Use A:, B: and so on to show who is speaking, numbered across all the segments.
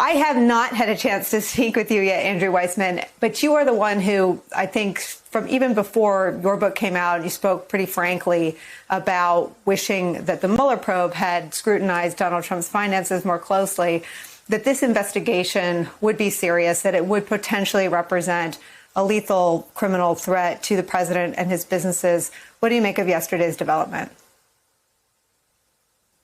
A: I have not had a chance to speak with you yet, Andrew Weissmann, but you are the one who, I think, from even before your book came out, you spoke pretty frankly about wishing that the Mueller probe had scrutinized Donald Trump's finances more closely, that this investigation would be serious, that it would potentially represent a lethal criminal threat to the president and his businesses. What do you make of yesterday's development?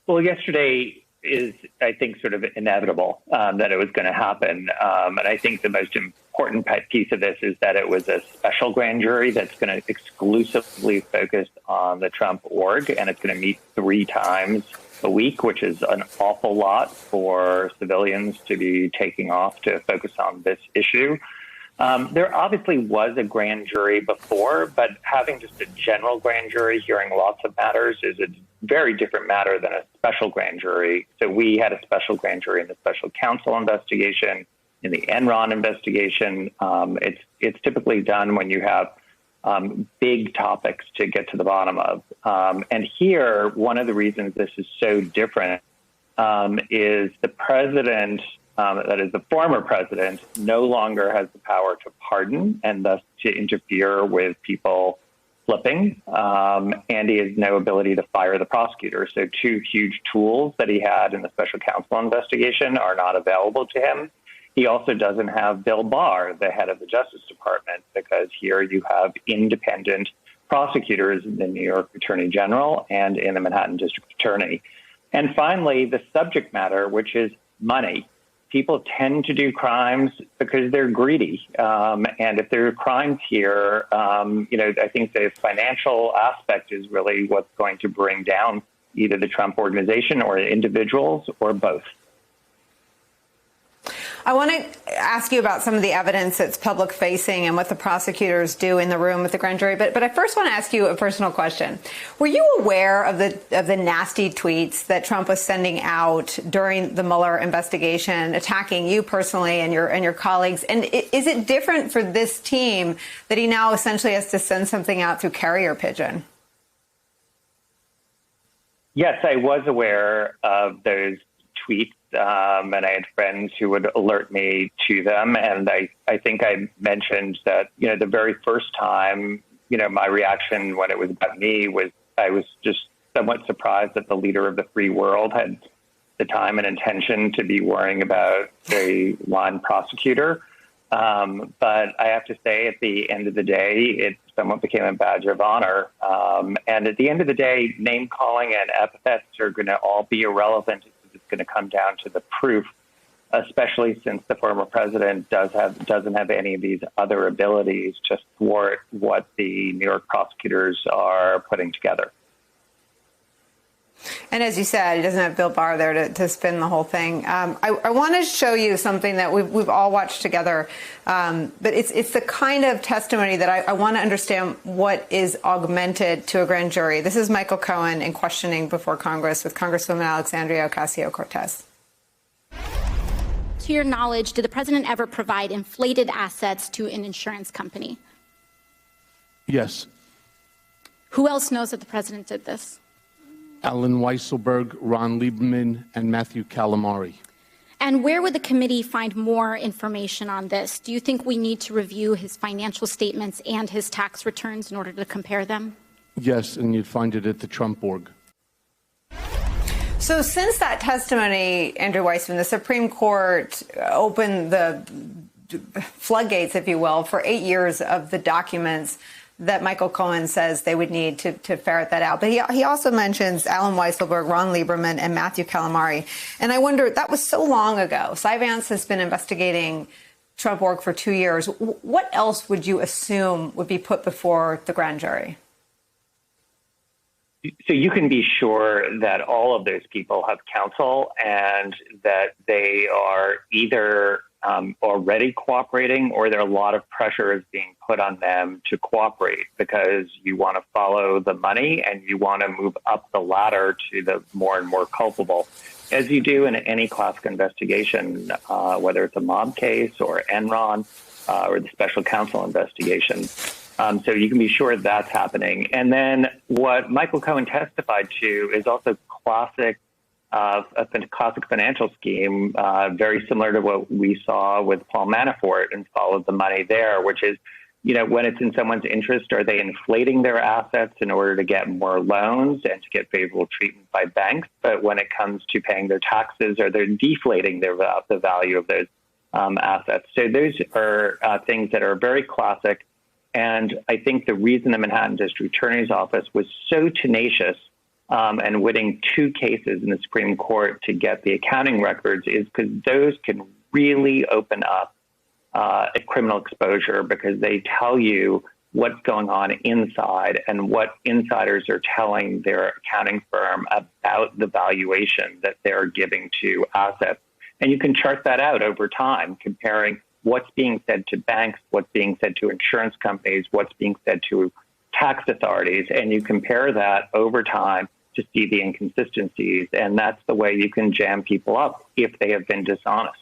B: Well, yesterday is, I think, sort of inevitable that it was going to happen. And I think the most important piece of this is that it was a special grand jury that's going to exclusively focus on the Trump org, and it's going to meet 3 times a week, which is an awful lot for civilians to be taking off to focus on this issue. There obviously was a grand jury before, but having just a general grand jury hearing lots of matters is a very different matter than a special grand jury. So we had a special grand jury in the special counsel investigation, in the Enron investigation. It's typically done when you have big topics to get to the bottom of. And here, one of the reasons this is so different is the president, that is the former president, no longer has the power to pardon and thus to interfere with people flipping. And he has no ability to fire the prosecutor. So 2 huge tools that he had in the special counsel investigation are not available to him. He also doesn't have Bill Barr, the head of the Justice Department, because here you have independent prosecutors in the New York Attorney General and in the Manhattan District Attorney. And finally, the subject matter, which is money. People tend to do crimes because they're greedy. And if there are crimes here, I think the financial aspect is really what's going to bring down either the Trump organization or individuals or both.
A: I want to ask you about some of the evidence that's public facing and what the prosecutors do in the room with the grand jury. But I first want to ask you a personal question. Were you aware of the nasty tweets that Trump was sending out during the Mueller investigation, attacking you personally and your colleagues? And is it different for this team that he now essentially has to send something out through carrier pigeon?
B: Yes, I was aware of those tweets. And I had friends who would alert me to them. And I think I mentioned that, the very first time, my reaction when it was about me was I was just somewhat surprised that the leader of the free world had the time and intention to be worrying about a line prosecutor. But I have to say, at the end of the day, it somewhat became a badge of honor. And at the end of the day, name calling and epithets are going to all be irrelevant. It's going to come down to the proof, especially since the former president doesn't have any of these other abilities to thwart what the New York prosecutors are putting together.
A: And as you said, he doesn't have Bill Barr there to spin the whole thing. I want to show you something that we've all watched together, but it's the kind of testimony that I want to understand what is augmented to a grand jury. This is Michael Cohen in questioning before Congress with Congresswoman Alexandria Ocasio-Cortez.
C: To your knowledge, did the president ever provide inflated assets to an insurance company?
D: Yes.
C: Who else knows that the president did this?
D: Allen Weisselberg, Ron Lieberman, and Matthew Calamari.
C: And where would the committee find more information on this? Do you think we need to review his financial statements and his tax returns in order to compare them?
D: Yes, and you'd find it at the Trump org.
A: So since that testimony, Andrew Weissmann, the Supreme Court opened the floodgates, if you will, for 8 years of the documents that Michael Cohen says they would need to ferret that out. But he also mentions Allen Weisselberg, Ron Lieberman, and Matthew Calamari. And I wonder, that was so long ago. Cy Vance has been investigating Trump org for 2 years. What else would you assume would be put before the grand jury?
B: So you can be sure that all of those people have counsel and that they are either already cooperating or there are a lot of pressure is being put on them to cooperate because you want to follow the money and you want to move up the ladder to the more and more culpable, as you do in any classic investigation, whether it's a mob case or Enron or the special counsel investigation. So you can be sure that's happening. And then what Michael Cohen testified to is also classic a classic financial scheme, very similar to what we saw with Paul Manafort and followed the money there, which is, when it's in someone's interest, are they inflating their assets in order to get more loans and to get favorable treatment by banks? But when it comes to paying their taxes, are they deflating the value of those assets? So those are things that are very classic. And I think the reason the Manhattan District Attorney's Office was so tenacious and winning 2 cases in the Supreme Court to get the accounting records is because those can really open up a criminal exposure, because they tell you what's going on inside and what insiders are telling their accounting firm about the valuation that they're giving to assets. And you can chart that out over time, comparing what's being said to banks, what's being said to insurance companies, what's being said to tax authorities, and you compare that over time to see the inconsistencies. And that's the way you can jam people up if they have been dishonest.